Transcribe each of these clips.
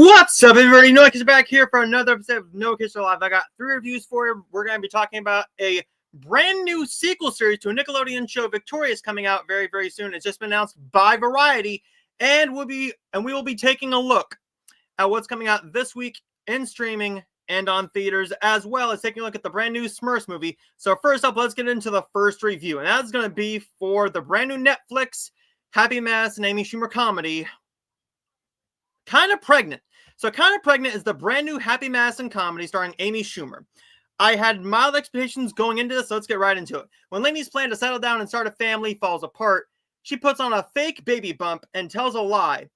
What's up, everybody? Noah is back here for another episode of No Kaser Live. I got 3 reviews for you. We're going to be talking about a brand new sequel series to a Nickelodeon show, Victorious, coming out very, very soon. It's just been announced by Variety, and we will be taking a look at what's coming out this week in streaming and on theaters, as well as taking a look at the brand new Smurfs movie. So first up, let's get into the first review, and that's going to be for the brand new Netflix Happy Mass and Amy Schumer comedy, Kind of Pregnant. So Kind of Pregnant is the brand new Happy Madison comedy starring Amy Schumer. I had mild expectations going into this, so let's get right into it. When Lainey's plan to settle down and start a family falls apart, she puts on a fake baby bump and tells a lie,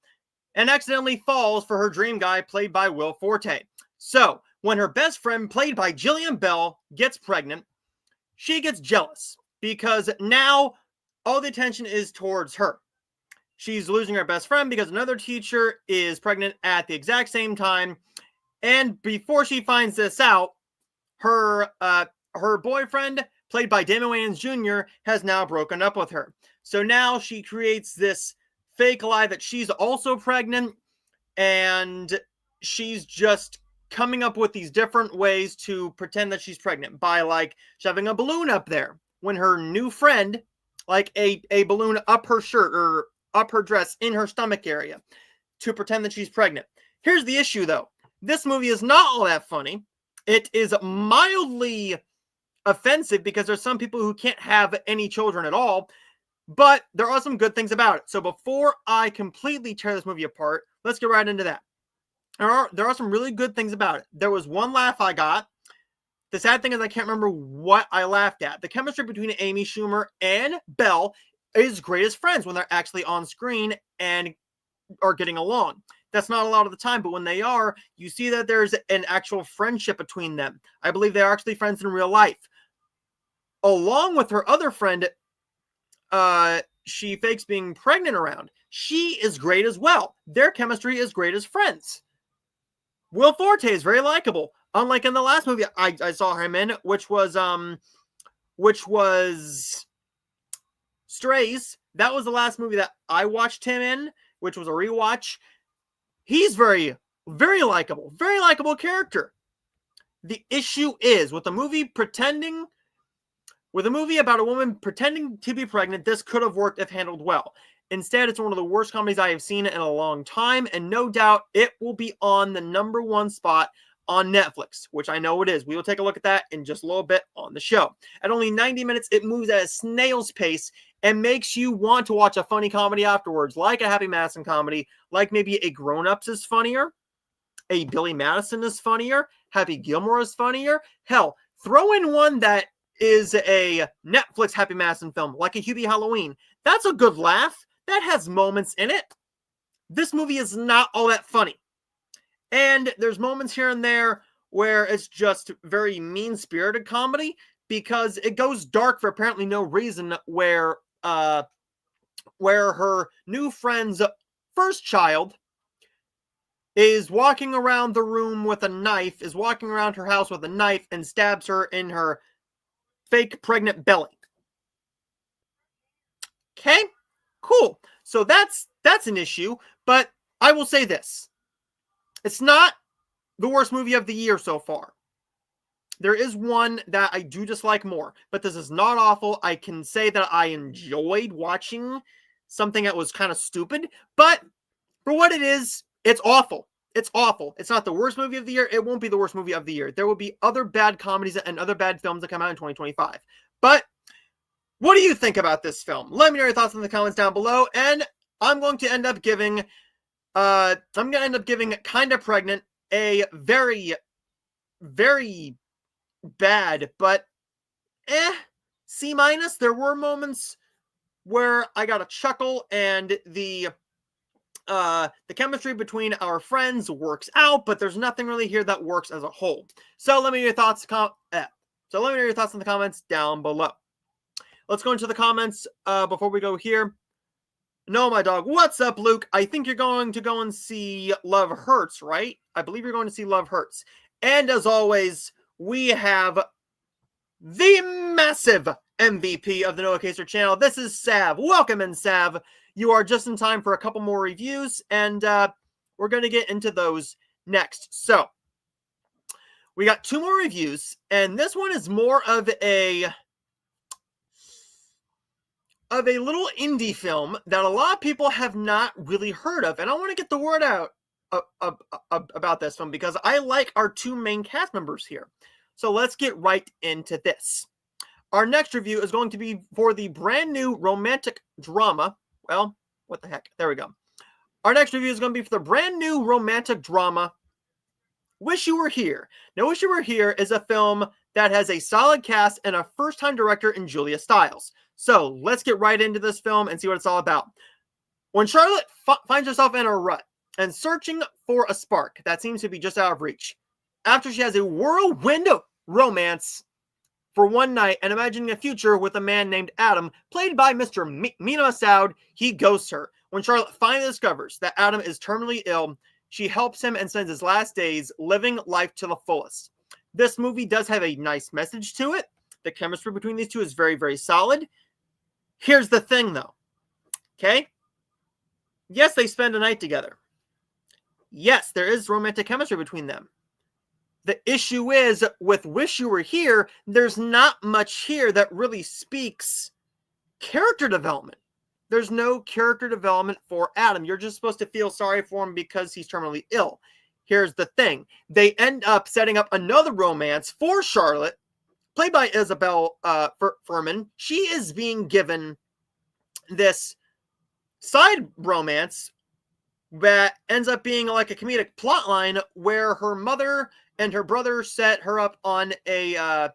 and accidentally falls for her dream guy played by Will Forte. So, when her best friend, played by Jillian Bell, gets pregnant, she gets jealous, because now all the attention is towards her. She's losing her best friend because another teacher is pregnant at the exact same time. And before she finds this out, her boyfriend, played by Damon Wayans Jr., has now broken up with her. So now she creates this fake lie that she's also pregnant, and she's just coming up with these different ways to pretend that she's pregnant by, like, shoving a balloon up there when her new friend, like a balloon up her shirt or up her dress in her stomach area to pretend that she's pregnant. Here's the issue, though. This movie is not all that funny. It is mildly offensive because there's some people who can't have any children at all, but there are some good things about it. So before I completely tear this movie apart, let's get right into that. There are some really good things about it. There was one laugh I got. The sad thing is I can't remember what I laughed at. The chemistry between Amy Schumer and Belle is great as friends when they're actually on screen and are getting along. That's not a lot of the time, but when they are, you see that there's an actual friendship between them. I believe they are actually friends in real life. Along with her other friend, she fakes being pregnant around. She is great as well. Their chemistry is great as friends. Will Forte is very likable. Unlike in the last movie I saw him in, which was Strays. That was the last movie that I watched him in, which was a rewatch. He's very, very likable. Very likable character. The issue is, with a movie about a woman pretending to be pregnant, this could have worked if handled well. Instead, it's one of the worst comedies I have seen in a long time, and no doubt it will be on the #1 spot on Netflix, which I know it is. We will take a look at that in just a little bit on the show. At only 90 minutes, it moves at a snail's pace and makes you want to watch a funny comedy afterwards, like a Happy Madison comedy, like maybe a Grown Ups is funnier, a Billy Madison is funnier, Happy Gilmore is funnier. Hell, throw in one that is a Netflix Happy Madison film, like a Hubie Halloween. That's a good laugh. That has moments in it. This movie is not all that funny. And there's moments here and there where it's just very mean-spirited comedy because it goes dark for apparently no reason, where her new friend's first child is walking around the room with a knife, is walking around her house with a knife and stabs her in her fake pregnant belly. Okay, cool. So that's an issue, but I will say this. It's not the worst movie of the year so far. There is one that I do dislike more, but this is not awful. I can say that I enjoyed watching something that was kind of stupid, but for what it is, it's awful. It's awful. It's not the worst movie of the year. It won't be the worst movie of the year. There will be other bad comedies and other bad films that come out in 2025. But what do you think about this film? Let me know your thoughts in the comments down below, and I'm going to end up giving Kind of Pregnant a very, very bad, but C-. There were moments where I got a chuckle, and the chemistry between our friends works out, but there's nothing really here that works as a whole. So let me know your thoughts. In the comments down below. Let's go into the comments before we go here. No, my dog. What's up, Luke? I think you're going to go and see Love Hurts, right? I believe you're going to see Love Hurts. And as always, we have the massive MVP of the Noah Kaser channel. This is Sav. Welcome in, Sav. You are just in time for a couple more reviews, and We're going to get into those next. So, we got 2 more reviews, and this one is more of a little indie film that a lot of people have not really heard of, and I want to get the word out about this film because I like our 2 main cast members here. So let's get right into this. Our next review is going to be for the brand new romantic drama. Well, what the heck? There we go. Our next review is going to be for the brand new romantic drama, Wish You Were Here. Now, Wish You Were Here is a film that has a solid cast and a first-time director in Julia Stiles. So let's get right into this film and see what it's all about. When Charlotte finds herself in a rut and searching for a spark that seems to be just out of reach, after she has a whirlwind romance for one night and imagining a future with a man named Adam, played by Mr. Mina Massoud, he ghosts her. When Charlotte finally discovers that Adam is terminally ill, she helps him and spends his last days living life to the fullest. This movie does have a nice message to it. The chemistry between these two is very, very solid. Here's the thing, though. Okay? Yes, they spend a night together. Yes, there is romantic chemistry between them. The issue is, with Wish You Were Here, there's not much here that really speaks character development. There's no character development for Adam. You're just supposed to feel sorry for him because he's terminally ill. Here's the thing. They end up setting up another romance for Charlotte, played by Isabel Furman. She is being given this side romance that ends up being like a comedic plotline where her mother and her brother set her up on a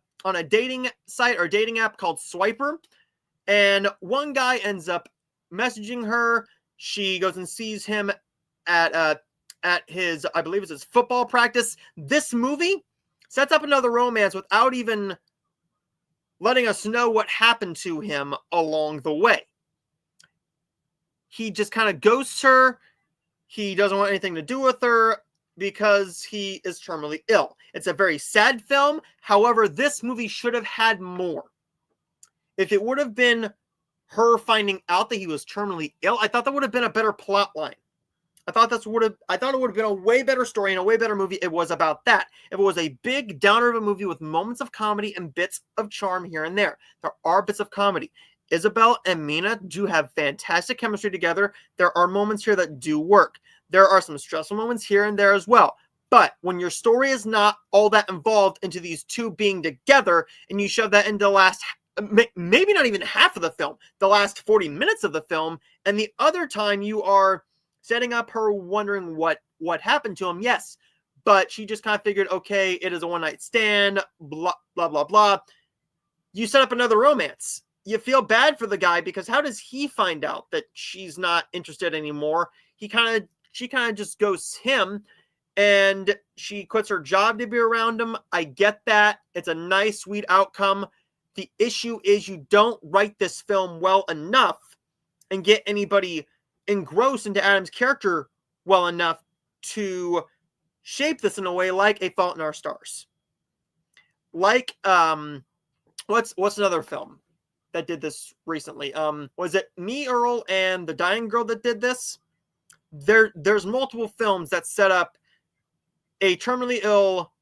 dating site or dating app called Swiper, and one guy ends up messaging her. She goes and sees him at his, I believe it's his football practice. This movie sets up another romance without even letting us know what happened to him along the way. He just kind of ghosts her. He doesn't want anything to do with her because he is terminally ill. It's a very sad film. However, this movie should have had more. If it would have been her finding out that he was terminally ill, I thought that would have been a better plot line. I thought it would have been a way better story and a way better movie. It was about that. If it was a big downer of a movie with moments of comedy and bits of charm here and there. There are bits of comedy. Isabel and Mina do have fantastic chemistry together. There are moments here that do work. There are some stressful moments here and there as well. But when your story is not all that involved into these two being together, and you shove that into the last, maybe not even half of the film, the last 40 minutes of the film, and the other time you are setting up her wondering what happened to him, yes. But she just kind of figured, okay, it is a one-night stand, blah, blah, blah, blah. You set up another romance. You feel bad for the guy because how does he find out that she's not interested anymore? She kind of just ghosts him, and she quits her job to be around him. I get that. It's a nice, sweet outcome. The issue is you don't write this film well enough and get anybody engrossed into Adam's character well enough to shape this in a way like A Fault in Our Stars. Like, what's another film that did this recently? Was it Me, Earl, and the Dying Girl that did this? There's multiple films that set up a terminally ill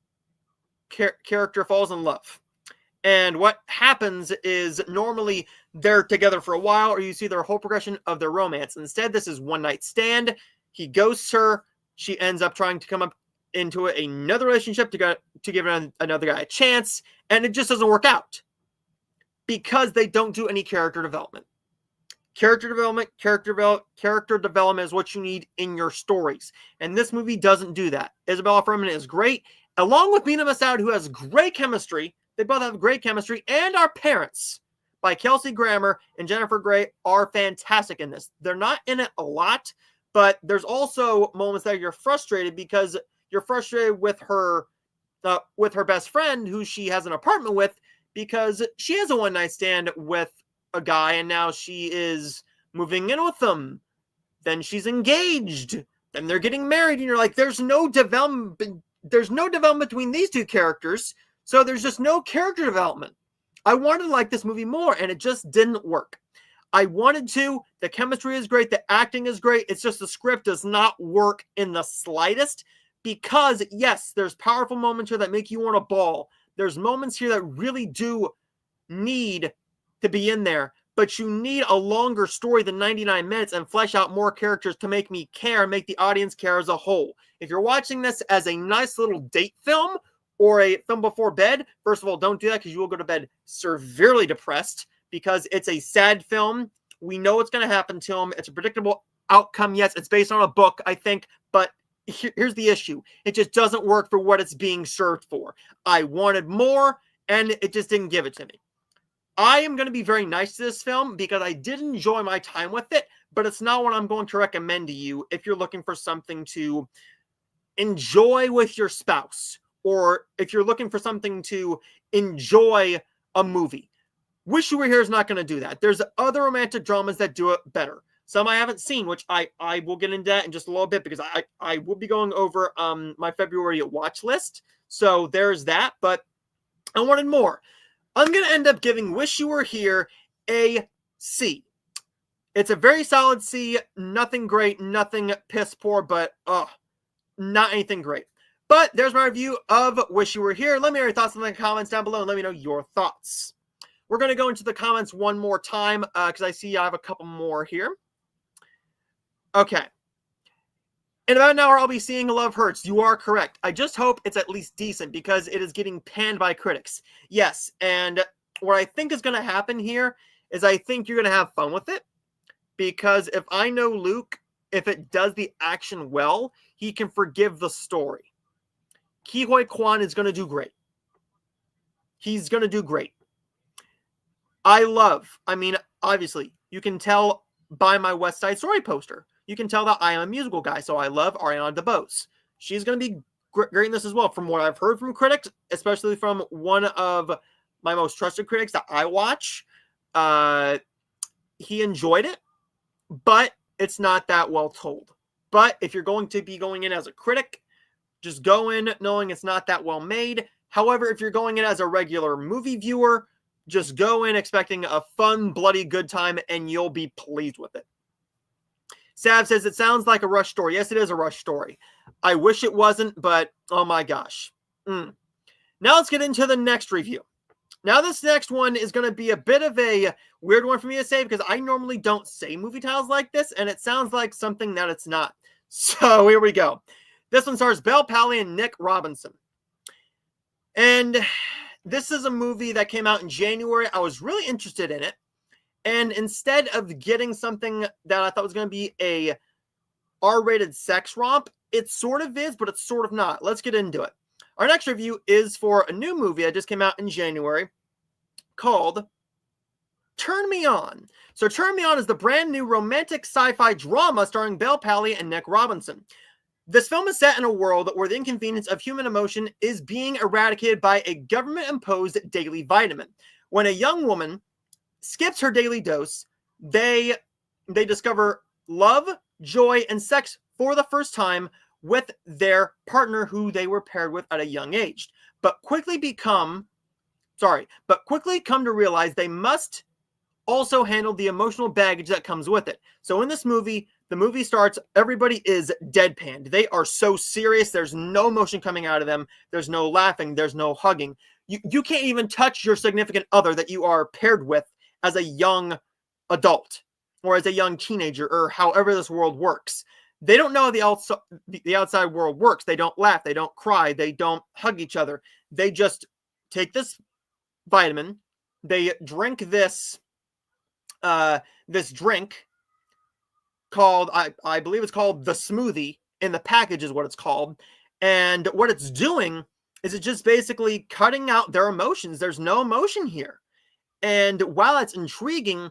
character falls in love. And what happens is normally they're together for a while, or you see their whole progression of their romance. Instead, this is one night stand. He ghosts her. She ends up trying to come up into another relationship to give another guy a chance, and it just doesn't work out because they don't do any character development. Character development is what you need in your stories. And this movie doesn't do that. Isabella Furman is great, along with Mina Massoud, who has great chemistry. They both have great chemistry. And Our Parents by Kelsey Grammer and Jennifer Grey are fantastic in this. They're not in it a lot, but there's also moments that you're frustrated because you're frustrated with her best friend, who she has an apartment with, because she has a one-night stand with a guy, and now she is moving in with them. Then she's engaged. Then they're getting married, and you're like, there's no development between these two characters, so there's just no character development. I wanted to like this movie more, and it just didn't work. I wanted to. The chemistry is great. The acting is great. It's just the script does not work in the slightest because, yes, there's powerful moments here that make you want to bawl. There's moments here that really do need to be in there, but you need a longer story than 99 minutes and flesh out more characters to make me care, make the audience care as a whole. If you're watching this as a nice little date film or a film before bed, first of all, don't do that because you will go to bed severely depressed because it's a sad film. We know what's going to happen to him. It's a predictable outcome. Yes, it's based on a book, I think, but here's the issue. It just doesn't work for what it's being served for. I wanted more, and it just didn't give it to me. I am going to be very nice to this film because I did enjoy my time with it, but it's not what I'm going to recommend to you if you're looking for something to enjoy with your spouse, or if you're looking for something to enjoy a movie. Wish You Were Here is not going to do that. There's other romantic dramas that do it better. Some I haven't seen, which I will get into that in just a little bit because I will be going over my February watch list. So there's that, but I wanted more. I'm going to end up giving Wish You Were Here a C. It's a very solid C. Nothing great, nothing piss poor, but not anything great. But there's my review of Wish You Were Here. Let me know your thoughts in the comments down below and let me know your thoughts. We're going to go into the comments one more time because I see I have a couple more here. Okay. In about an hour, I'll be seeing Love Hurts. You are correct. I just hope it's at least decent because it is getting panned by critics. Yes, and what I think is going to happen here is I think you're going to have fun with it because if I know Luke, if it does the action well, he can forgive the story. Ke Huy Quan is going to do great. He's going to do great. I mean, obviously, you can tell by my West Side Story poster. You can tell that I am a musical guy, so I love Ariana DeBose. She's going to be great in this as well. From what I've heard from critics, especially from one of my most trusted critics that I watch, he enjoyed it, but it's not that well told. But if you're going to be going in as a critic, just go in knowing it's not that well made. However, if you're going in as a regular movie viewer, just go in expecting a fun, bloody good time, and you'll be pleased with it. Sav says, it sounds like a Rush story. Yes, it is a Rush story. I wish it wasn't, but oh my gosh. Now let's get into the next review. Now this next one is going to be a bit of a weird one for me to say because I normally don't say movie titles like this, and it sounds like something that it's not. So here we go. This one stars Bel Powley and Nick Robinson. And this is a movie that came out in January. I was really interested in it. And instead of getting something that I thought was going to be a R-rated sex romp, it sort of is, but it's sort of not. Let's get into it. Our next review is for a new movie that just came out in January called Turn Me On. So Turn Me On is the brand new romantic sci-fi drama starring Bel Powley and Nick Robinson. This film is set in a world where the inconvenience of human emotion is being eradicated by a government-imposed daily vitamin. When a young woman skips her daily dose, they discover love, joy, and sex for the first time with their partner who they were paired with at a young age. But quickly come to realize they must also handle the emotional baggage that comes with it. So in this movie, the movie starts, everybody is deadpanned. They are so serious. There's no emotion coming out of them. There's no laughing. There's no hugging. You can't even touch your significant other that you are paired with as a young adult or as a young teenager or however this world works. They don't know how the outside world works. They don't laugh. They don't cry. They don't hug each other. They just take this vitamin. They drink this drink called, I believe it's called the smoothie. In the package is what it's called. And what it's doing is it just basically cutting out their emotions. There's no emotion here. And while it's intriguing,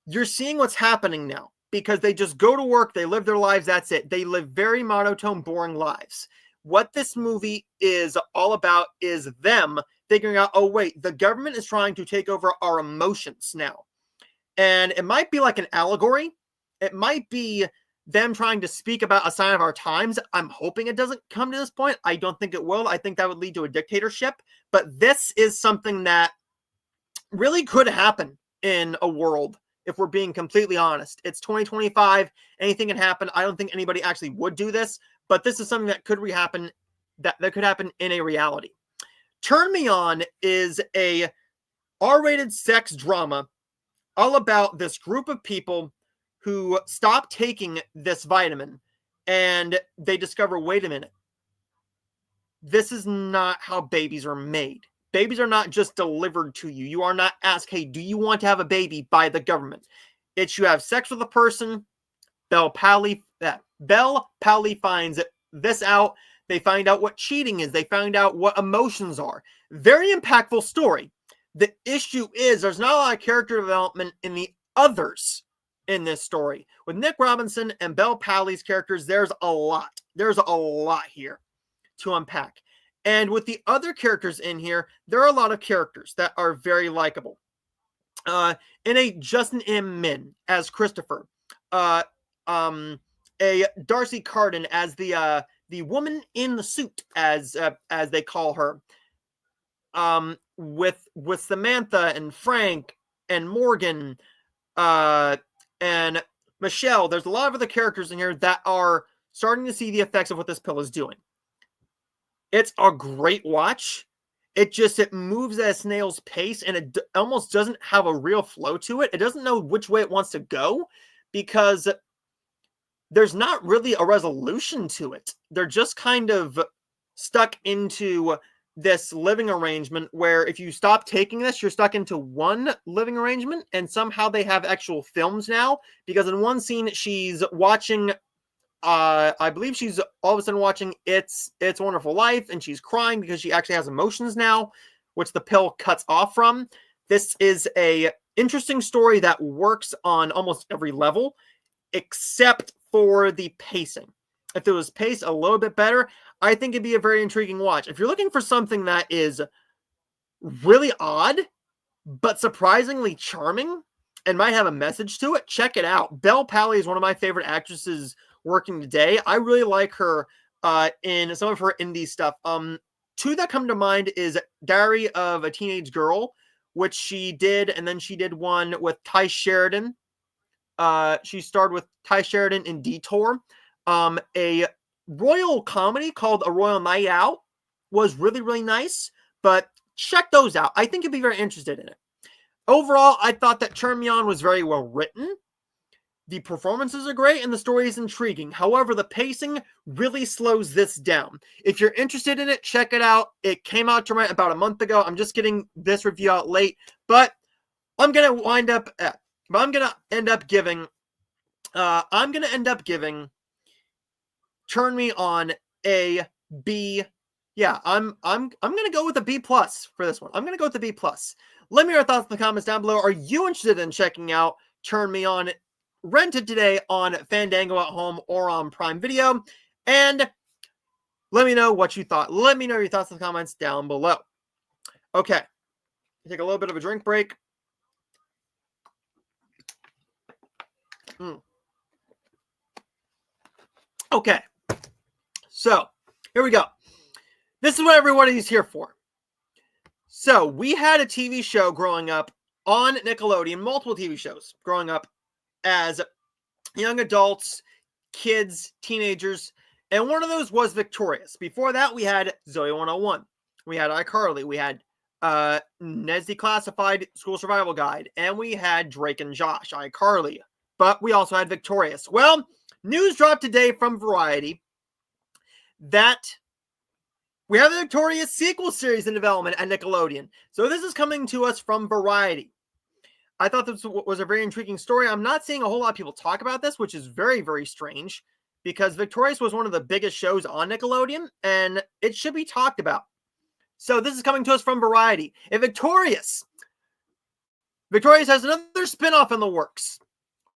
you're seeing what's happening now because they just go to work, they live their lives, that's it. They live very monotone, boring lives. What this movie is all about is them figuring out, oh wait, the government is trying to take over our emotions now. And it might be like an allegory. It might be them trying to speak about a sign of our times. I'm hoping it doesn't come to this point. I don't think it will. I think that would lead to a dictatorship. But this is something that really could happen in a world if we're being completely honest. It's 2025. Anything can happen. I don't think anybody actually would do this, but this is something that could happen, that could happen in a reality. Turn Me On is a R-rated sex drama all about this group of people who stop taking this vitamin and they discover, wait a minute, this is not how babies are made. Babies are not just delivered to you. You are not asked, hey, do you want to have a baby, by the government. It's you have sex with a person. Belle Pally finds this out. They find out what cheating is. They find out what emotions are. Very impactful story. The issue is there's not a lot of character development in the others in this story. With Nick Robinson and Belle Pally's characters, there's a lot. There's a lot here to unpack. And with the other characters in here, there are a lot of characters that are very likable. In a Justin M. Min as Christopher, a Darcy Carden as the woman in the suit, as they call her. With Samantha and Frank and Morgan, and Michelle. There's a lot of other characters in here that are starting to see the effects of what this pill is doing. It's a great watch. It moves at a snail's pace, and it almost doesn't have a real flow to it. It doesn't know which way it wants to go because there's not really a resolution to it. They're just kind of stuck into this living arrangement where if you stop taking this, you're stuck into one living arrangement, and somehow they have actual films now, because in one scene she's watching I believe she's all of a sudden watching It's Wonderful Life, and she's crying because she actually has emotions now, which the pill cuts off from. This is a interesting story that works on almost every level, except for the pacing. If it was paced a little bit better, I think it'd be a very intriguing watch. If you're looking for something that is really odd, but surprisingly charming, and might have a message to it, check it out. Belle Pally is one of my favorite actresses working today. I really like her in some of her indie stuff. Two that come to mind is Diary of a Teenage Girl, which she did, and then she did one with Ty Sheridan. She starred with Ty Sheridan in Detour. A royal comedy called A Royal Night Out was really, really nice, but check those out. I think you'd be very interested in it. Overall, I thought that Turn Me On was very well written. The performances are great and the story is intriguing. However, the pacing really slows this down. If you're interested in it, check it out. It came out to right about a month ago. I'm just getting this review out late, but I'm going to end up giving Turn Me On a B. Yeah, I'm going to go with a B+ for this one. I'm going to go with a B+. Let me know your thoughts in the comments down below. Are you interested in checking out Turn Me On? Rented today on Fandango at home or on Prime Video, and let me know what you thought. Let me know your thoughts in the comments down below. Okay, take a little bit of a drink break. Okay, so here we go. This is what everybody's here for. So we had a TV show growing up on Nickelodeon, multiple TV shows growing up as young adults, kids, teenagers, and one of those was Victorious. Before that, we had Zoe 101. We had iCarly. We had Ned's Declassified School Survival Guide. And we had Drake and Josh, iCarly. But we also had Victorious. Well, news dropped today from Variety that we have a Victorious sequel series in development at Nickelodeon. So this is coming to us from Variety. I thought this was a very intriguing story. I'm not seeing a whole lot of people talk about this, which is very, very strange, because Victorious was one of the biggest shows on Nickelodeon, and it should be talked about. So this is coming to us from Variety. And Victorious has another spinoff in the works,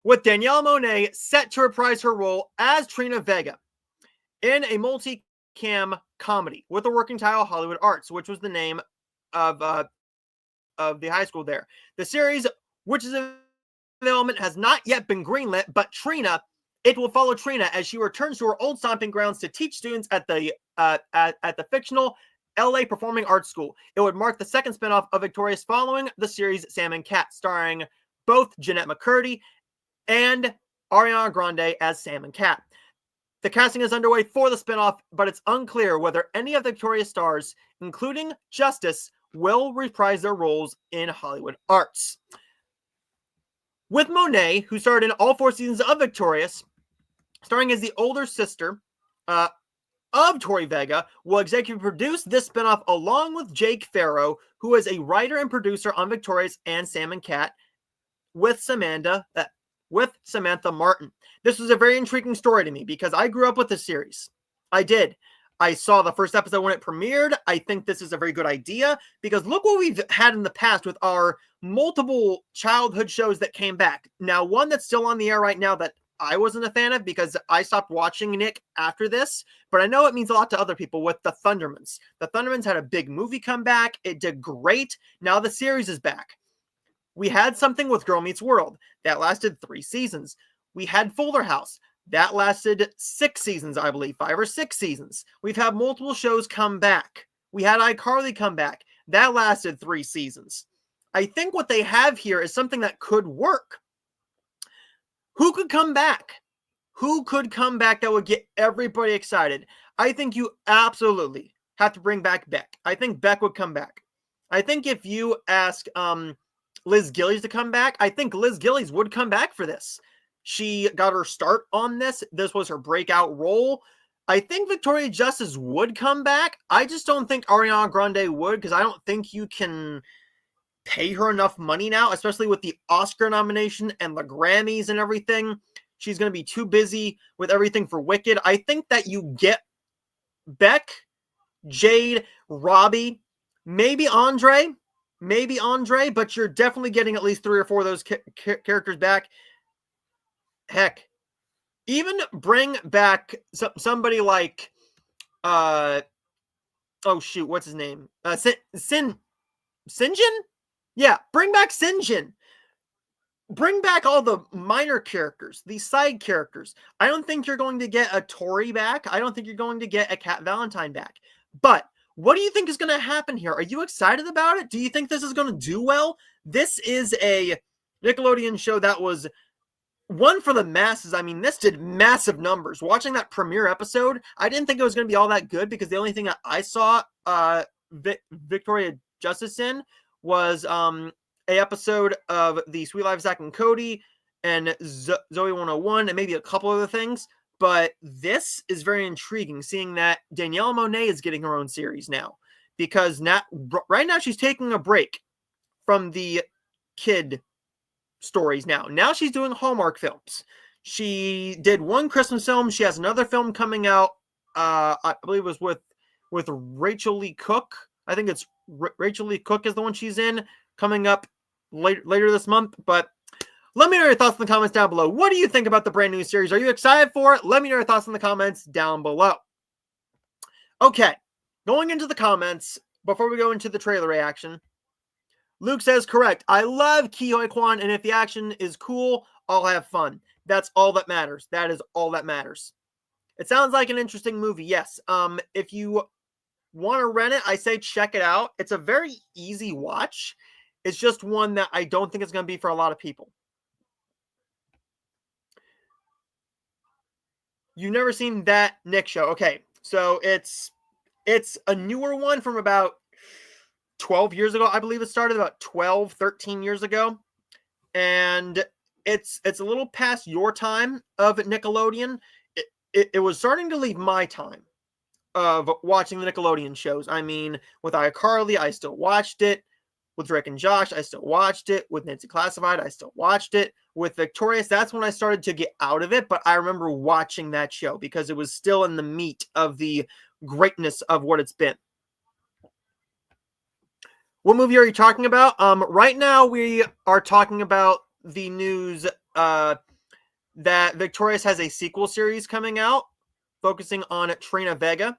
with Danielle Monet set to reprise her role as Trina Vega in a multi-cam comedy with the working title Hollywood Arts, which was the name of the high school there. The series, which is in development, has not yet been greenlit, but it will follow Trina as she returns to her old stomping grounds to teach students at the fictional LA Performing Arts School. It would mark the second spinoff of Victorious following the series Sam and Cat, starring both Jeanette McCurdy and Ariana Grande as Sam and Cat. The casting is underway for the spinoff, but it's unclear whether any of Victoria's stars, including Justice, will reprise their roles in Hollywood arts. With Monet, who starred in all 4 seasons of Victorious, starring as the older sister of Tori Vega, will executive produce this spinoff along with Jake Farrow, who is a writer and producer on Victorious and Sam and Cat, with Samantha Martin. This was a very intriguing story to me because I grew up with this series. I did. I saw the first episode when it premiered. I think this is a very good idea because look what we've had in the past with our multiple childhood shows that came back. Now, one that's still on the air right now that I wasn't a fan of because I stopped watching Nick after this, but I know it means a lot to other people with the Thundermans. The Thundermans had a big movie come back. It did great. Now the series is back. We had something with Girl Meets World that lasted 3 seasons. We had Fuller House that lasted 6 seasons, I believe, 5 or 6 seasons. We've had multiple shows come back. We had iCarly come back. That lasted 3 seasons. I think what they have here is something that could work. Who could come back? Who could come back that would get everybody excited? I think you absolutely have to bring back Beck. I think Beck would come back. I think if you ask Liz Gillies to come back, I think Liz Gillies would come back for this. She got her start on this. This was her breakout role. I think Victoria Justice would come back. I just don't think Ariana Grande would because I don't think you can pay her enough money now, especially with the Oscar nomination and the Grammys and everything. She's going to be too busy with everything for Wicked. I think that you get Beck, Jade, Robbie, maybe Andre, but you're definitely getting at least 3 or 4 of those characters back. Heck, even bring back somebody like, oh shoot, what's his name? Sinjin? Yeah, bring back Sinjin. Bring back all the minor characters, the side characters. I don't think you're going to get a Tori back. I don't think you're going to get a Cat Valentine back. But what do you think is going to happen here? Are you excited about it? Do you think this is going to do well? This is a Nickelodeon show that was one for the masses. I mean, this did massive numbers. Watching that premiere episode, I didn't think it was going to be all that good because the only thing that I saw Victoria Justice in was a episode of the Sweet Life of Zack and Cody and Zoe 101 and maybe a couple other things. But this is very intriguing, seeing that Danielle Monet is getting her own series now. Because right now she's taking a break from the kid stories now. Now she's doing Hallmark films. She did one Christmas film. She has another film coming out. I believe it was with Rachel Lee Cook. I think it's Rachel Lee Cook is the one she's in, coming up later this month. But let me know your thoughts in the comments down below. What do you think about the brand new series? Are you excited for it? Let me know your thoughts in the comments down below. Okay, going into the comments, before we go into the trailer reaction, Luke says, correct. I love Ke Huy Quan, and if the action is cool, I'll have fun. That's all that matters. That is all that matters. It sounds like an interesting movie, yes. If you want to rent it, I say check it out. It's a very easy watch. It's just one that I don't think it's going to be for a lot of people. You've never seen That Nick Show. Okay, so it's a newer one from about 12 years ago. I believe it started about 12, 13 years ago. And it's a little past your time of Nickelodeon. It was starting to leave my time of watching the Nickelodeon shows. I mean, with iCarly, I still watched it. With Drake and Josh, I still watched it. With Nancy Classified, I still watched it. With Victorious, that's when I started to get out of it. But I remember watching that show because it was still in the meat of the greatness of what it's been. What movie are you talking about? Right now, we are talking about the news that Victorious has a sequel series coming out focusing on Trina Vega.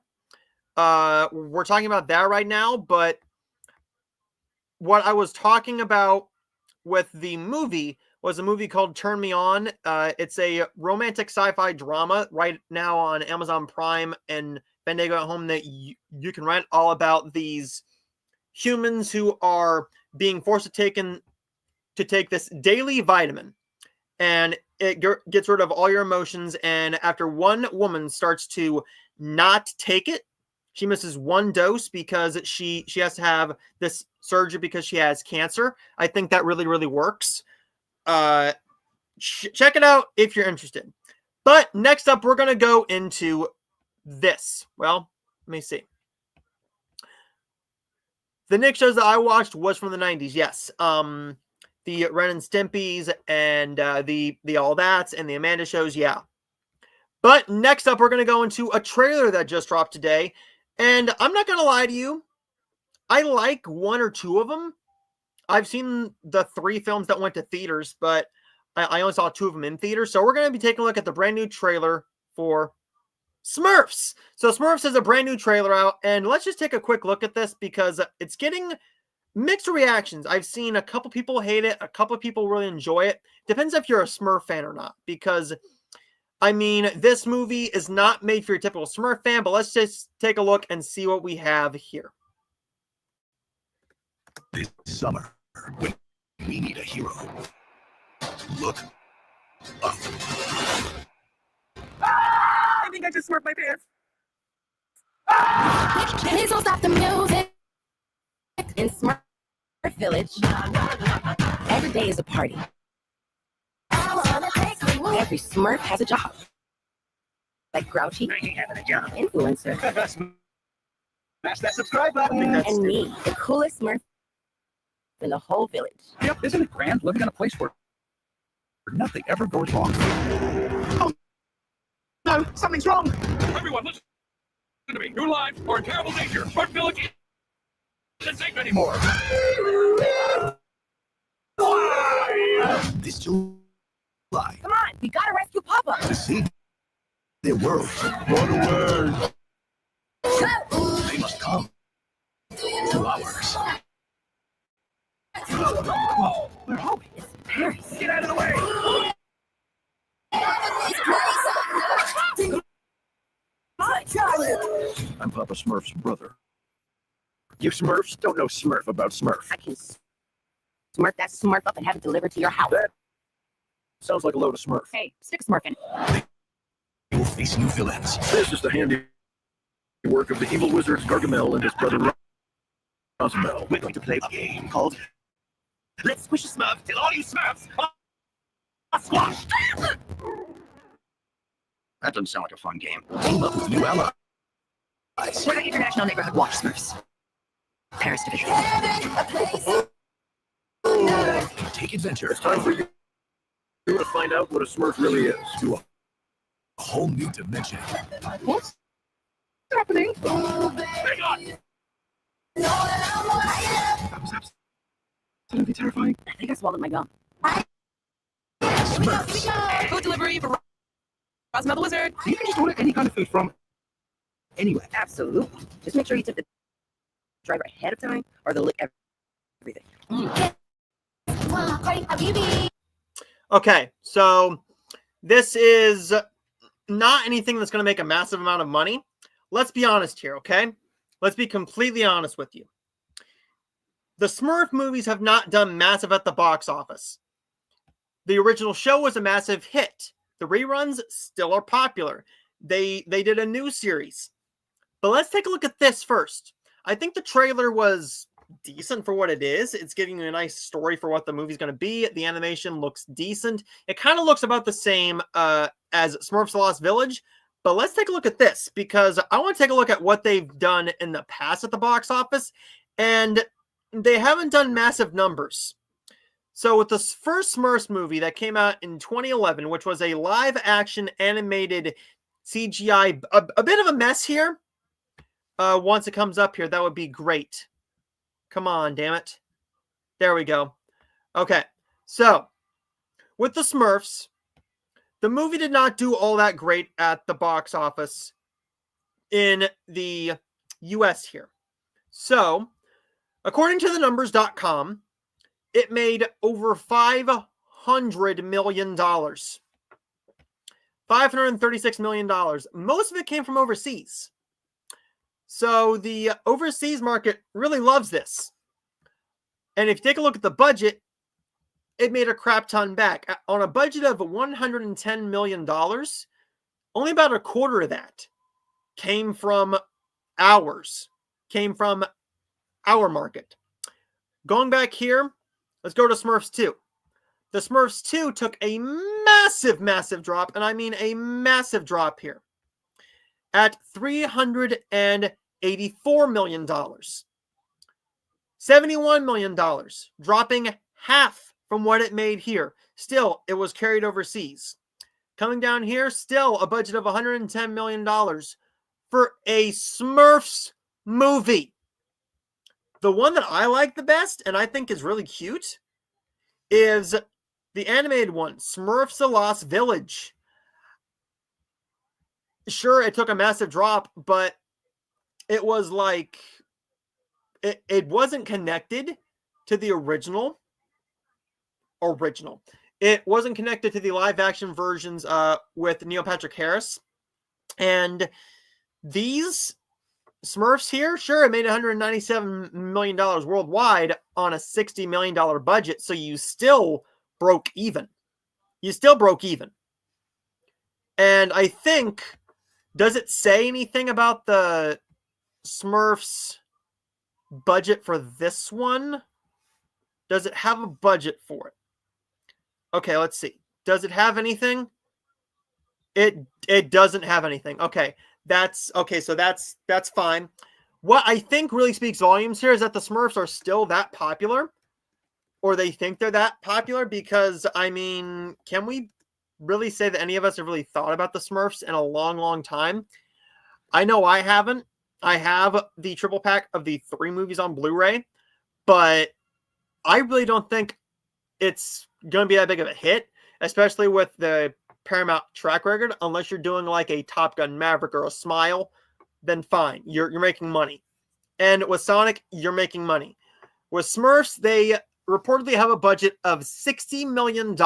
We're talking about that right now, but what I was talking about with the movie was a movie called Turn Me On. It's a romantic sci-fi drama right now on Amazon Prime and Fandango at Home that you can rent, all about these humans who are being forced to take in to take this daily vitamin, and it gets rid of all your emotions. And after one woman starts to not take it, she misses one dose because she has to have this surgery because she has cancer. I think that really, really works. Check it out if you're interested. But next up, we're going to go into this. Well, let me see. The Nick shows that I watched was from the 90s, yes. The Ren and Stimpy's and the All That's and the Amanda shows, yeah. But next up, we're going to go into a trailer that just dropped today. And I'm not going to lie to you. I like one or two of them. I've seen the 3 films that went to theaters, but I only saw 2 of them in theaters. So we're going to be taking a look at the brand new trailer for Smurfs. So Smurfs has a brand new trailer out, and let's just take a quick look at this because it's getting mixed reactions. I've seen a couple people hate it, a couple people really enjoy it. Depends if you're a Smurf fan or not, because I mean, this movie is not made for your typical Smurf fan, but let's just take a look and see what we have here. This summer, when we need a hero, look up. I think I just smurfed my pants. Please don't stop the music. In Smurf Village, every day is a party. Every Smurf has a job. Like Grouchy, I ain't having a job. influencer, Smash that subscribe button. and me, the coolest Smurf in the whole village. Yep, isn't it grand living in a place where nothing ever goes wrong? Oh, no, something's wrong. Everyone, listen to me. Your lives are in terrible danger. Smurf Village isn't safe anymore. This July, Come on, we gotta rescue Papa. to see their world. What a word. They must come to ours. Whoa, where are we? It's Paris. Get out of the way. I'm Papa Smurf's brother. You Smurfs don't know Smurf about Smurf. I can smurf that Smurf up and have it delivered to your house. That sounds like a load of Smurf. Hey, stick a Smurf in. You will face new villains. This is the handiwork of the evil wizards Gargamel and his brother Rosmel. We're going to play a game called Let's Squish a Smurf till all you Smurfs are squashed. That doesn't sound like a fun game. Team up with new allies. We're the International Neighborhood Watch Smurfs. Paris Division. Take adventure. It's time for you to find out what a Smurf really is. To a whole new dimension. What's happening? Hang on. That was absolutely terrifying. I think I swallowed my gum. Smurfs. Food delivery for Rosmel the Wizard. You can just order any kind of food from anywhere. Absolutely. Just make sure you tip the driver ahead of time or they'll lick everything. Okay, so this is not anything that's going to make a massive amount of money. Let's be honest here, okay? Let's be completely honest with you. The Smurf movies have not done massive at the box office. The original show was a massive hit. The reruns still are popular. They did a new series. But let's take a look at this first. I think the trailer was decent for what it is. It's giving you a nice story for what the movie's going to be. The animation looks decent. It kind of looks about the same as Smurfs The Lost Village. But let's take a look at this because I want to take a look at what they've done in the past at the box office. And they haven't done massive numbers. So with the first Smurfs movie that came out in 2011, which was a live-action animated CGI, a bit of a mess here. Once it comes up here, that would be great. Come on, damn it. There we go. Okay, so with the Smurfs, the movie did not do all that great at the box office in the US here. So, according to the numbers.com, it made over $500 million. $536 million. Most of it came from overseas. So the overseas market really loves this. And if you take a look at the budget, it made a crap ton back. On a budget of $110 million, only about a quarter of that came from our market. Going back here, let's go to Smurfs 2. The Smurfs 2 took a massive, massive drop, and I mean a massive drop here, at $384 million. $71 million, dropping half from what it made here. Still, it was carried overseas. Coming down here, still a budget of $110 million for a Smurfs movie. The one that I like the best, and I think is really cute, is the animated one, Smurfs: The Lost Village. Sure, it took a massive drop, but it was like, it wasn't connected to the original. It wasn't connected to the live action versions with Neil Patrick Harris. And these Smurfs here, sure, it made $197 million worldwide on a $60 million budget, so you still broke even. And I think, does it say anything about the Smurfs budget for this one? Does it have a budget for it? Okay, let's see. Does it have anything? It doesn't have anything. Okay. So that's fine. What I think really speaks volumes here is that the Smurfs are still that popular, or they think they're that popular, because, I mean, can we really say that any of us have really thought about the Smurfs in a long, long time? I know I haven't. I have the triple pack of the 3 movies on Blu-ray, but I really don't think it's going to be that big of a hit, especially with the Paramount track record. Unless you're doing like a Top Gun Maverick or a Smile, then fine, you're making money. And with Sonic, you're making money. With Smurfs, they reportedly have a budget of $60 million.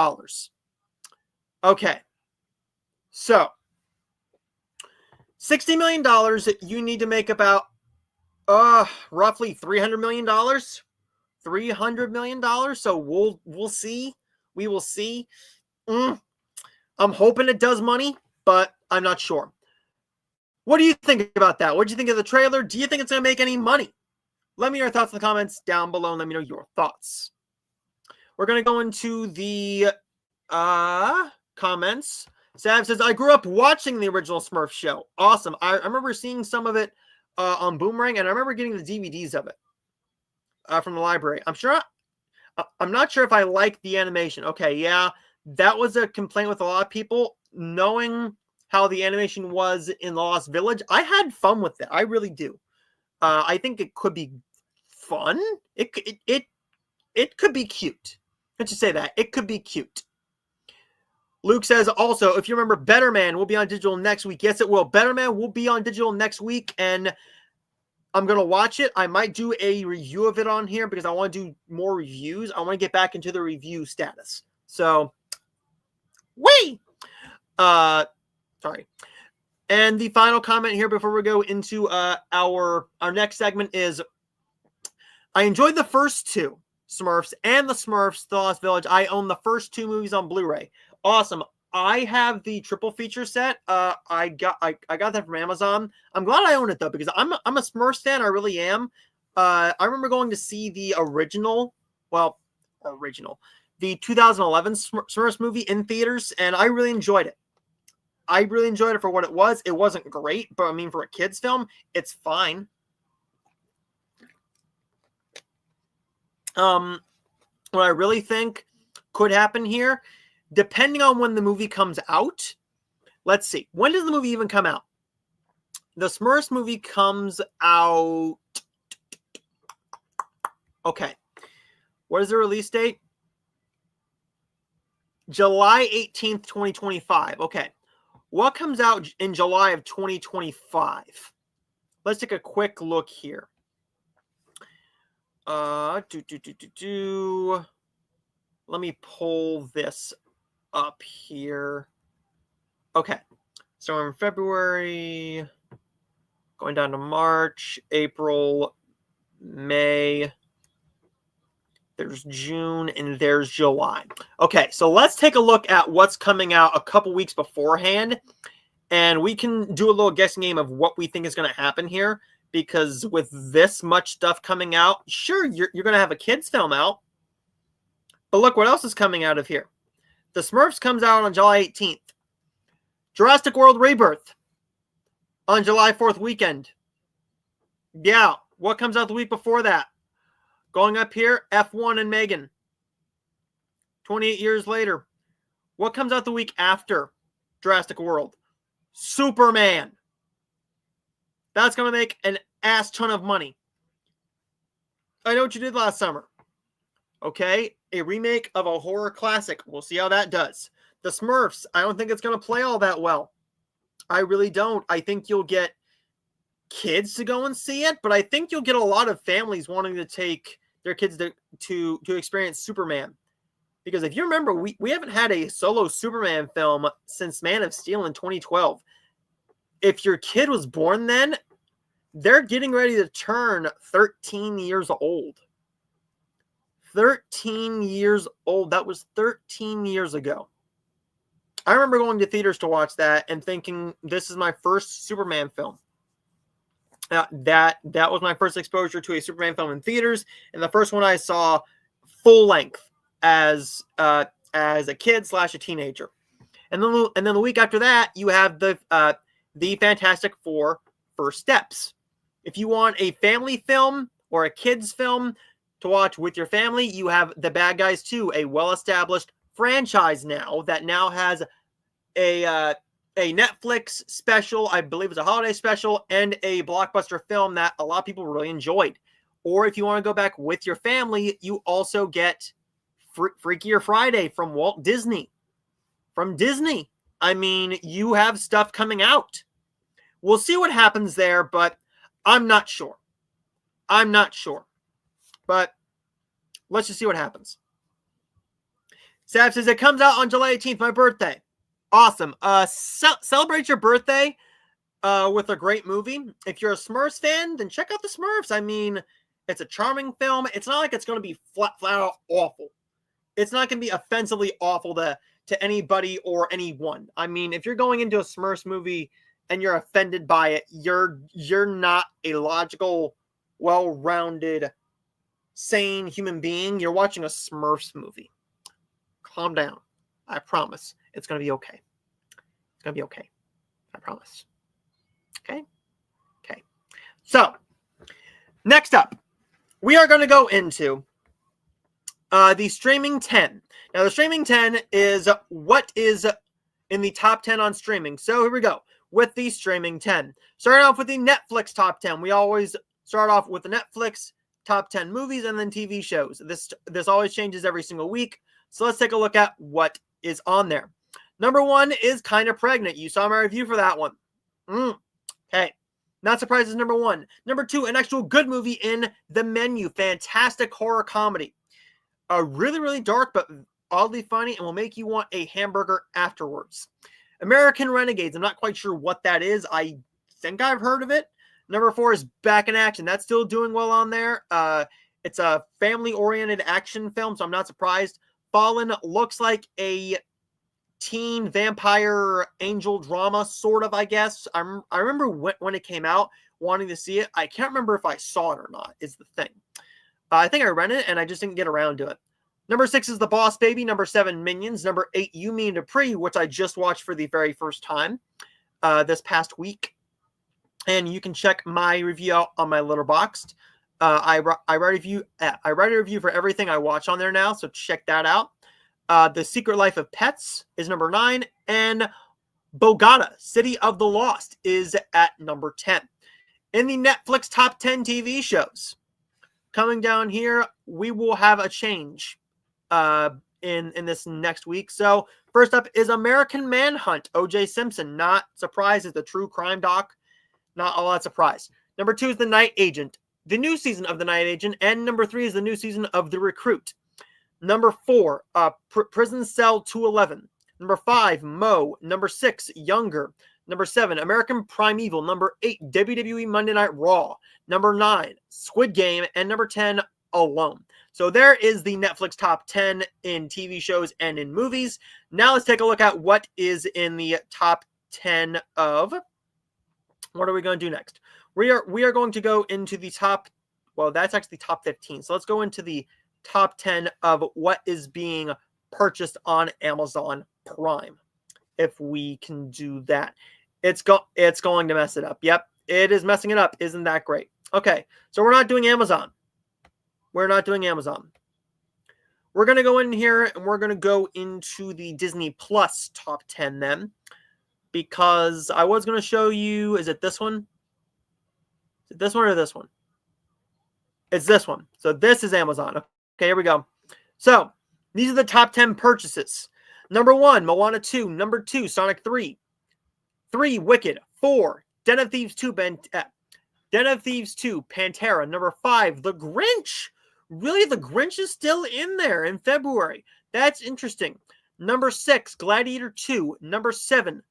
Okay, so $60 million, you need to make about roughly $300 million. $300 million. So we'll see. We will see. I'm hoping it does money, but I'm not sure. What do you think about that? What do you think of the trailer? Do you think it's going to make any money? Let me know your thoughts in the comments down below, and let me know your thoughts. We're going to go into the comments. Sav says, I grew up watching the original Smurf show. Awesome. I remember seeing some of it on Boomerang, and I remember getting the DVDs of it from the library. I'm not sure if I like the animation. Okay, yeah, that was a complaint with a lot of people. Knowing how the animation was in The Lost Village, I had fun with it. I really do. I think it could be fun. It could be cute. Let's just say that. It could be cute. Luke says, also, if you remember, Better Man will be on digital next week. Yes, it will. Better Man will be on digital next week, and I'm going to watch it. I might do a review of it on here because I want to do more reviews. I want to get back into the review status. So, sorry. And the final comment here before we go into our next segment is, I enjoyed the first 2 Smurfs and the Smurfs: The Lost Village. I own the first 2 movies on Blu-ray. Awesome. I have the triple feature set. I got that from Amazon. I'm glad I own it though, because I'm a Smurfs fan. I really am. I remember going to see the the 2011 Smurfs movie in theaters, and I really enjoyed it. I really enjoyed it for what it was. It wasn't great, but I mean, for a kids film, it's fine. What I really think could happen here, depending on when the movie comes out. Let's see. When does the movie even come out? The Smurfs movie comes out. Okay. What is the release date? July 18th, 2025. Okay. What comes out in July of 2025? Let's take a quick look here. Let me pull this up here. Okay. So in February, going down to March, April, May. there's June, and there's July. Okay, so let's take a look at what's coming out a couple weeks beforehand, and we can do a little guessing game of what we think is going to happen here, because with this much stuff coming out, sure, you're going to have a kids film out, but look what else is coming out of here. The Smurfs comes out on July 18th. Jurassic World Rebirth on July 4th weekend. Yeah, what comes out the week before that? Going up here, F1 and Megan. 28 years later. What comes out the week after Jurassic World? Superman. That's going to make an ass ton of money. I Know What You Did Last Summer. Okay, a remake of a horror classic. We'll see how that does. The Smurfs, I don't think it's going to play all that well. I really don't. I think you'll get kids to go and see it, but I think you'll get a lot of families wanting to take their kids to experience Superman. Because if you remember, we haven't had a solo Superman film since Man of Steel in 2012. If your kid was born then, they're getting ready to turn 13 years old. 13 years old. That was 13 years ago. I remember going to theaters to watch that and thinking, this is my first Superman film. That was my first exposure to a Superman film in theaters, and the first one I saw full length as a kid / a teenager. And then the week after that, you have the Fantastic Four: First Steps. If you want a family film or a kids film to watch with your family, you have The Bad Guys 2, a well-established franchise now that now has a Netflix special, I believe it's a holiday special, and a blockbuster film that a lot of people really enjoyed. Or if you want to go back with your family, you also get Freakier Friday from Walt Disney. From Disney. I mean, you have stuff coming out. We'll see what happens there, but I'm not sure. I'm not sure. But let's just see what happens. Sav says, it comes out on July 18th, my birthday. Awesome. Celebrate your birthday with a great movie. If you're a Smurfs fan, then check out the Smurfs. I mean, it's a charming film. It's not like it's going to be flat out awful. It's not going to be offensively awful to anybody or anyone. I mean, if you're going into a Smurfs movie and you're offended by it, you're not a logical, well-rounded, sane human being. You're watching a Smurfs movie. Calm down. I promise. It's going to be okay. It's going to be okay. I promise. Okay? Okay. So, next up, we are going to go into the Streaming 10. Now, the Streaming 10 is what is in the top 10 on streaming. So, here we go with the Streaming 10. Starting off with the Netflix top 10. We always start off with the Netflix top 10 movies and then TV shows. This always changes every single week. So, let's take a look at what is on there. Number 1 is Kinda Pregnant. You saw my review for that one. Okay. Not surprised it's number 1. Number 2, an actual good movie in The Menu. Fantastic horror comedy. Really, really dark, but oddly funny and will make you want a hamburger afterwards. American Renegades. I'm not quite sure what that is. I think I've heard of it. Number 4 is Back in Action. That's still doing well on there. It's a family-oriented action film, so I'm not surprised. Fallen looks like a teen vampire angel drama, sort of, I guess. I remember when it came out, wanting to see it. I can't remember if I saw it or not, is the thing. I think I rented it, and I just didn't get around to it. Number 6 is The Boss Baby. Number 7, Minions. Number 8, You Me and Dupree, which I just watched for the very first time this past week. And you can check my review out on my Letterboxd. I write a review for everything I watch on there now, so check that out. The Secret Life of Pets is number 9, and Bogota, City of the Lost, is at number 10. In the Netflix top 10 TV shows, coming down here, we will have a change in this next week. So first up is American Manhunt, O.J. Simpson. Not surprised, it's a true crime doc. Not all that surprised. Number 2 is The Night Agent, the new season of The Night Agent, and number 3 is the new season of The Recruit. Number 4, Prison Cell 211. Number 5, Mo. Number 6, Younger. Number 7, American Primeval. Number 8, WWE Monday Night Raw. Number 9, Squid Game. And number 10, alone. So there is the Netflix top 10 in TV shows and in movies. Now let's take a look at what is in the top 10 of... What are we going to do next? We are going to go into the top... Well, that's actually top 15. So let's go into the top 10 of what is being purchased on Amazon Prime. If we can do that. It's going to mess it up. Yep, it is messing it up. Isn't that great? Okay, so we're not doing Amazon. We're not doing Amazon. We're going to go in here and we're going to go into the Disney Plus top 10 then. Because I was going to show you, is it this one? Is it this one or this one? It's this one. So this is Amazon. Okay, here we go. So these are the top 10 purchases. Number 1, Moana 2. Number 2, Sonic 3. 3, Wicked. 4, Den of Thieves 2, Pantera. Number 5, The Grinch. Really, The Grinch is still in there in February. That's interesting. Number 6, Gladiator 2. Number 7,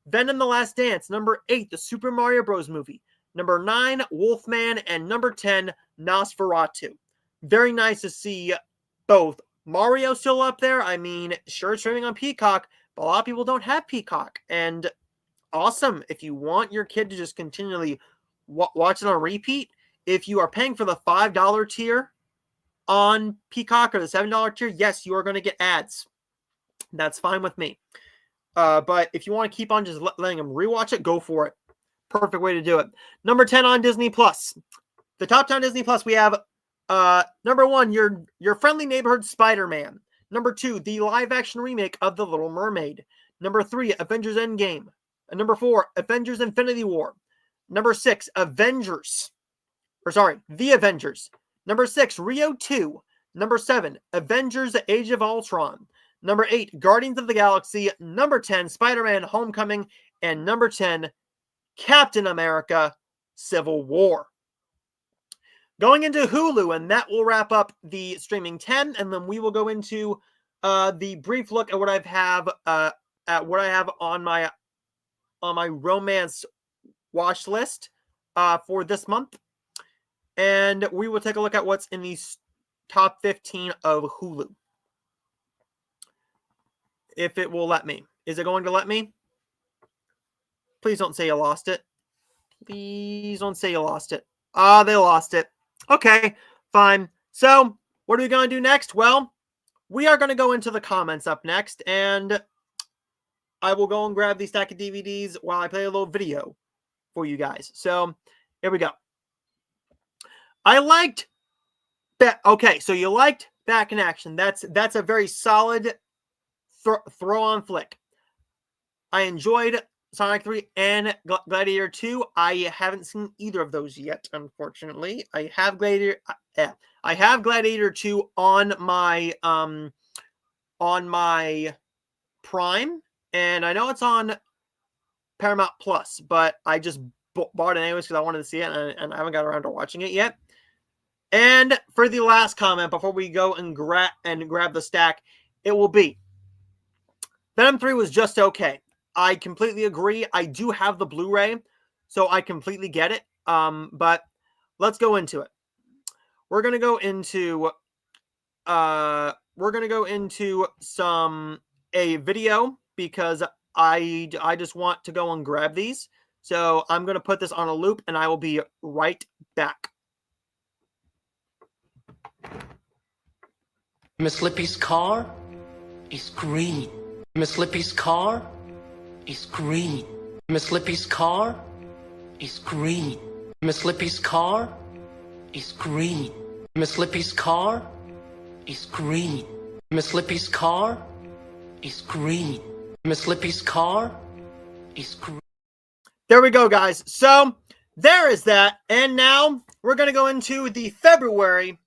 Venom: The Last Dance. Number 8, The Super Mario Bros. Movie. Number 9, Wolfman. And number 10, Nosferatu. Very nice to see both. Mario still up there. I mean, sure, it's streaming on Peacock, but a lot of people don't have Peacock. And awesome. If you want your kid to just continually watch it on repeat, if you are paying for the $5 tier on Peacock or the $7 tier, yes, you are going to get ads. That's fine with me. But if you want to keep on just letting them rewatch it, go for it. Perfect way to do it. Number 10 on Disney Plus. The top 10 on Disney Plus, we have number 1, your friendly neighborhood Spider-Man. Number 2, the live-action remake of The Little Mermaid. Number 3, Avengers Endgame. And number 4, Avengers Infinity War. Number 6, The Avengers. Number 6, Rio 2. Number 7, Avengers Age of Ultron. Number 8, Guardians of the Galaxy. Number 10, Spider-Man Homecoming. And number 10, Captain America Civil War. Going into Hulu, and that will wrap up the streaming 10, and then we will go into the brief look at what I have on my romance watch list for this month. And we will take a look at what's in the top 15 of Hulu. If it will let me. Is it going to let me? Please don't say you lost it. Please don't say you lost it. They lost it. Okay, fine. So, what are we going to do next? Well, we are going to go into the comments up next, and I will go and grab the stack of DVDs while I play a little video for you guys. So, here we go. I liked that. Okay, so you liked Back in Action. That's a very solid throw-on flick. I enjoyed Sonic 3 and Gladiator 2. I haven't seen either of those yet, unfortunately. I have Gladiator 2 on my Prime, and I know it's on Paramount Plus, but I just bought it anyways because I wanted to see it, and I haven't got around to watching it yet. And for the last comment, before we go and grab the stack, it will be Venom 3 was just okay. I completely agree. I do have the Blu-ray, so I completely get it. But let's go into it. We're gonna go into a video because I just want to go and grab these. So I'm gonna put this on a loop, and I will be right back. Miss Lippy's car is green. Miss Lippy's car is green. Miss Lippy's car is green. Miss Lippy's car is green. Miss Lippy's car is green. Miss Lippy's car is green. Miss Lippy's car is green. There we go, guys. So there is that. And now we're going to go into the February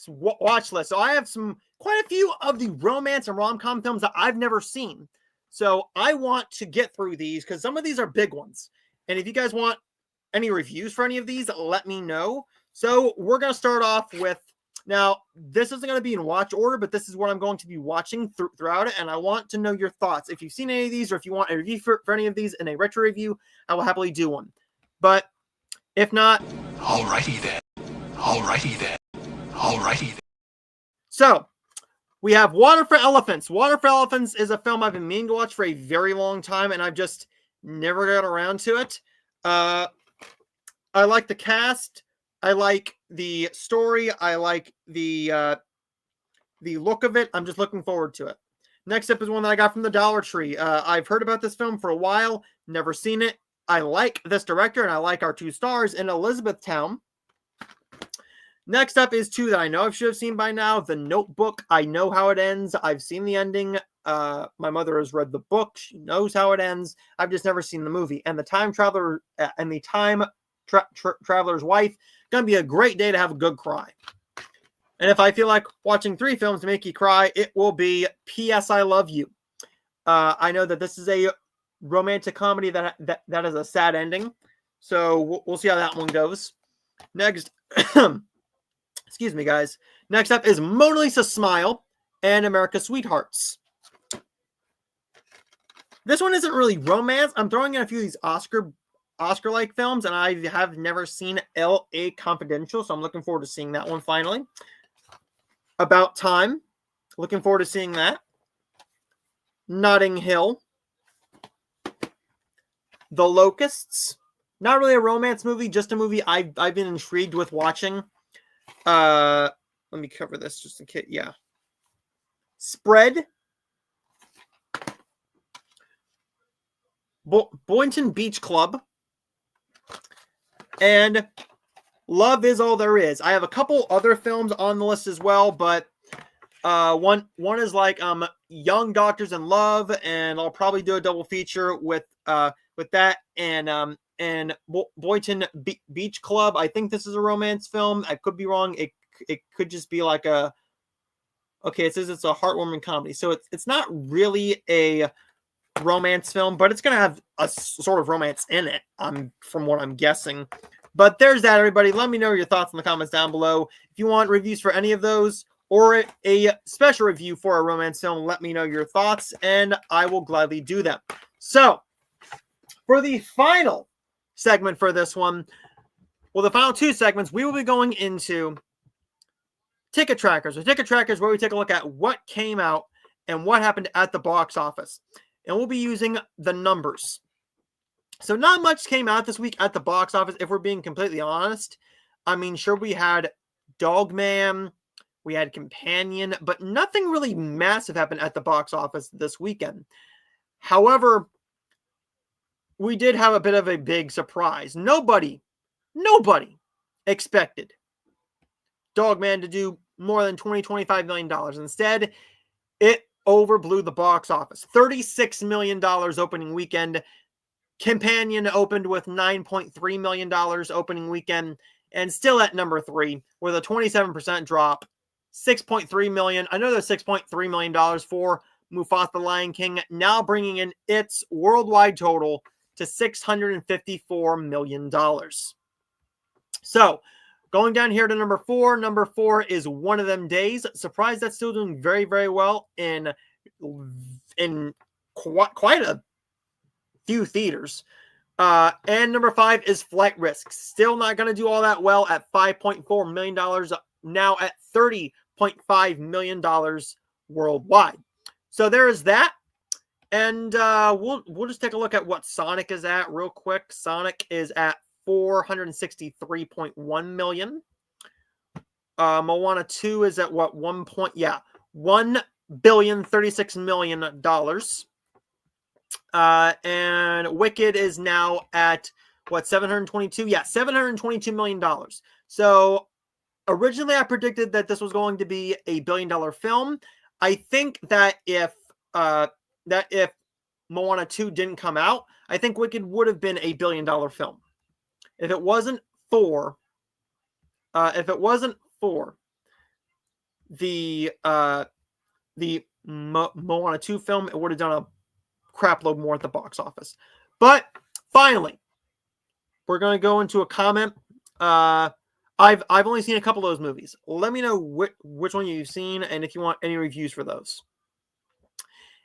watch list. So I have quite a few of the romance and rom-com films that I've never seen. So I want to get through these because some of these are big ones. And if you guys want any reviews for any of these, let me know. So we're going to start off with, now this isn't going to be in watch order, but this is what I'm going to be watching throughout it. And I want to know your thoughts. If you've seen any of these, or if you want a review for any of these in a retro review, I will happily do one. But if not, Alrighty then. Alrighty then. Alrighty. So, we have Water for Elephants. Water for Elephants is a film I've been meaning to watch for a very long time, and I've just never got around to it. I like the cast. I like the story. I like the look of it. I'm just looking forward to it. Next up is one that I got from the Dollar Tree. I've heard about this film for a while, never seen it. I like this director, and I like our 2 stars in Elizabethtown. Next up is 2 that I know I should have seen by now. The Notebook. I know how it ends. I've seen the ending. My mother has read the book. She knows how it ends. I've just never seen the movie. And the Time Traveler and the Time Traveler's Wife. Gonna be a great day to have a good cry. And if I feel like watching 3 films to make you cry, it will be P.S. I Love You. I know that this is a romantic comedy that has a sad ending. So we'll see how that one goes. Next, excuse me, guys. Next up is Mona Lisa Smile and America's Sweethearts. This one isn't really romance. I'm throwing in a few of these Oscar-like films, and I have never seen L.A. Confidential, so I'm looking forward to seeing that one finally. About Time. Looking forward to seeing that. Notting Hill. The Locusts. Not really a romance movie, just a movie I've been intrigued with watching. Let me cover this just in case. Yeah. Spread. Boynton Beach Club. And Love Is All There Is. I have a couple other films on the list as well, but one is like Young Doctors in Love, and I'll probably do a double feature with that and Boynton Beach Club. I think this is a romance film. I could be wrong. It could just be like it says it's a heartwarming comedy, so it's not really a romance film, but it's gonna have a sort of romance in it. From what I'm guessing. But there's that, everybody. Let me know your thoughts in the comments down below. If you want reviews for any of those or a special review for a romance film, let me know your thoughts, and I will gladly do them. So, for the final segment for this one, well, the final 2 segments, we will be going into Ticket Trackers. Or Ticket Trackers, where we take a look at what came out and what happened at the box office. And we'll be using the numbers. So not much came out this week at the box office, if we're being completely honest. I mean, sure, we had Dogman, we had Companion, but nothing really massive happened at the box office this weekend. However, we did have a bit of a big surprise. Nobody expected Dogman to do more than $25 million. Instead, it overblew the box office. $36 million opening weekend. Companion opened with $9.3 million opening weekend, and still at number 3 with a 27% drop. $6.3 million, another $6.3 million for Mufasa the Lion King, now bringing in its worldwide total to $654 million. So, going down here to number 4. Number 4 is One of Them Days. Surprised that's still doing very, very well in quite a few theaters. And number 5 is Flight Risk. Still not going to do all that well at $5.4 million, now at $30.5 million worldwide. So there is that. And we'll just take a look at what Sonic is at real quick. Sonic is at $463.1 million. Moana 2 is at what? $1,036 million. And Wicked is now at what, 722? Yeah, $722 million. So originally I predicted that this was going to be a $1 billion film. I think that if Moana 2 didn't come out, I think Wicked would have been a $1 billion film. If it wasn't for the Moana 2 film, it would have done a crap load more at the box office. But finally, we're going to go into a comment. I've only seen a couple of those movies. Let me know which one you've seen and if you want any reviews for those.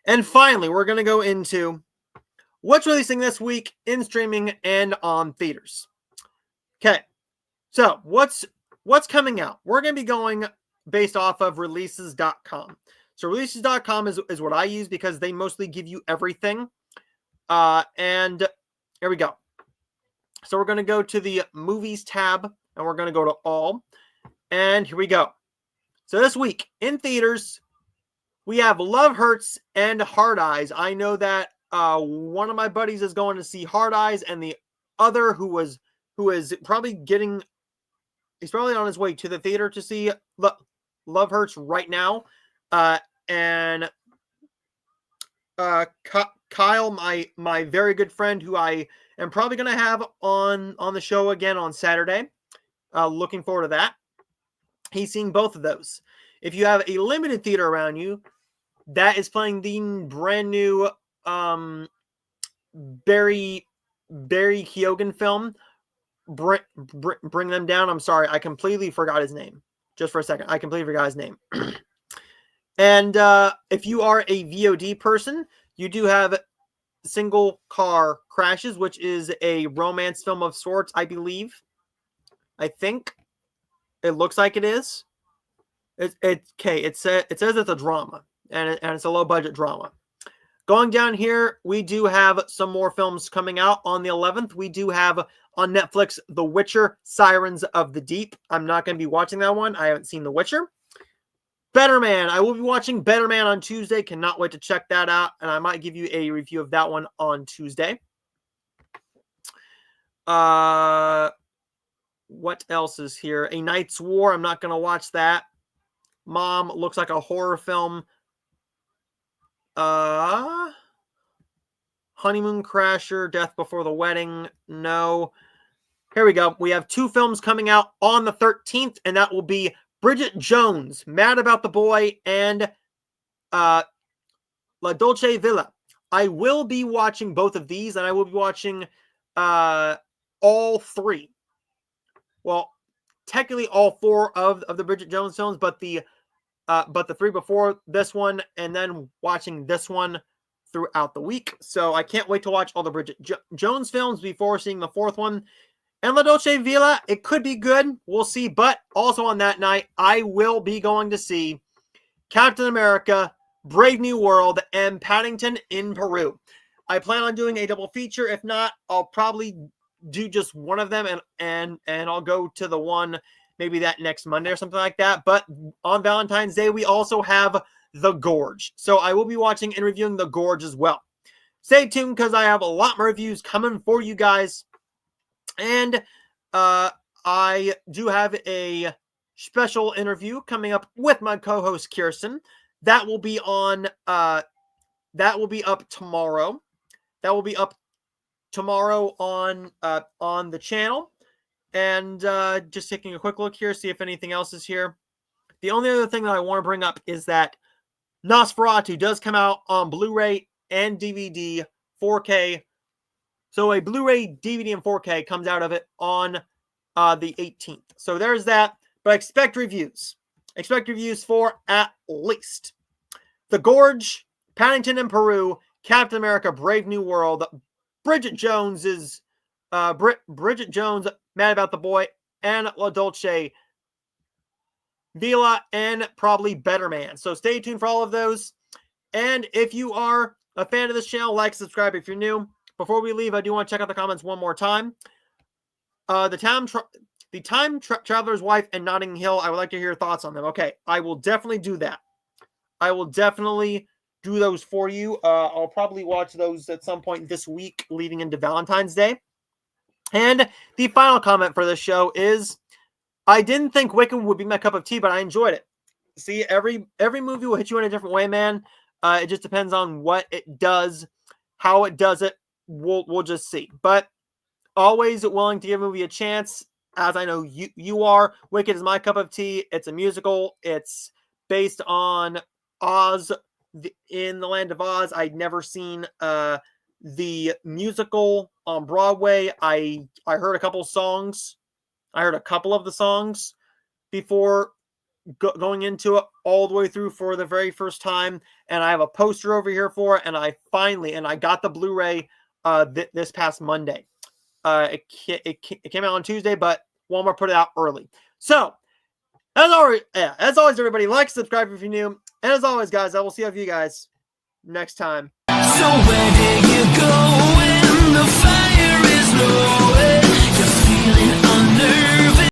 And finally, we're going to go into what's releasing this week in streaming and on theaters. Okay, so what's what's coming out? We're going to be going based off of releases.com. So releases.com is what I use because they mostly give you everything. And here we go. So we're going to go to the movies tab and we're going to go to all. And here we go. So this week in theaters, we have Love Hurts and Hard Eyes. I know that one of my buddies is going to see Hard Eyes, and the other who is probably he's probably on his way to the theater to see Love Hurts right now. And Kyle, my very good friend, who I am probably going to have on the show again on Saturday. Looking forward to that. He's seeing both of those. If you have a limited theater around you that is playing the brand new Barry Keoghan film, bring them down. I'm sorry, I completely forgot his name. Just for a second, I completely forgot his name. And if you are a VOD person, you do have Single Car Crashes, which is a romance film of sorts, I believe. I think it looks like it is. It says it's a drama, and it's a low budget drama. Going down here, we do have some more films coming out on the 11th. We do have on Netflix The Witcher: Sirens of the Deep. I'm not going to be watching that one. I haven't seen The Witcher. Better Man. I will be watching Better Man on Tuesday. Cannot wait to check that out, and I might give you a review of that one on Tuesday. What else is here? A Night's War. I'm not going to watch that. Mom looks like a horror film. Honeymoon Crasher, Death Before the Wedding. No. Here we go. We have 2 films coming out on the 13th, and that will be Bridget Jones, Mad About the Boy, and La Dolce Villa. I will be watching both of these, and I will be watching all 3. Well, technically all 4 of the Bridget Jones films, but the 3 before this one, and then watching this one throughout the week. So I can't wait to watch all the Bridget Jones films before seeing the 4th one. And La Dolce Villa, it could be good. We'll see. But also on that night, I will be going to see Captain America, Brave New World, and Paddington in Peru. I plan on doing a double feature. If not, I'll probably do just one of them, and I'll go to the one maybe that next Monday or something like that. But on Valentine's Day, we also have The Gorge. So I will be watching and reviewing The Gorge as well. Stay tuned because I have a lot more reviews coming for you guys. And I do have a special interview coming up with my co-host Kirsten. That will be on that will be up tomorrow. That will be up tomorrow on the channel. And just taking a quick look here, see if anything else is here. The only other thing that I want to bring up is that Nosferatu does come out on Blu-ray and DVD, 4K. So a Blu-ray, DVD, and 4K comes out of it on the 18th. So there's that. But expect reviews. Expect reviews for at least The Gorge, Paddington in Peru, Captain America, Brave New World, Bridget Jones, Mad About the Boy, and La Dolce Villa, and probably Better Man. So stay tuned for all of those. And if you are a fan of this channel, like, subscribe if you're new. Before we leave, I do want to check out the comments one more time. The Time Traveler's Wife and Notting Hill, I would like to hear your thoughts on them. Okay, I will definitely do that. I will definitely do those for you. I'll probably watch those at some point this week leading into Valentine's Day. And the final comment for this show is, I didn't think Wicked would be my cup of tea, but I enjoyed it. See, every movie will hit you in a different way, man. It just depends on what it does, how it does it. We'll just see. But always willing to give a movie a chance, as I know you are. Wicked is my cup of tea. It's a musical. It's based on Oz, in the Land of Oz. I'd never seen the musical on Broadway. I heard a couple songs. I heard a couple of the songs before going into it all the way through for the very first time. And I have a poster over here for it. And I got the Blu-ray this past Monday. It came out on Tuesday, but Walmart put it out early. So, as always, everybody, like, subscribe if you're new. And as always, guys, I will see you guys next time. So where did you go?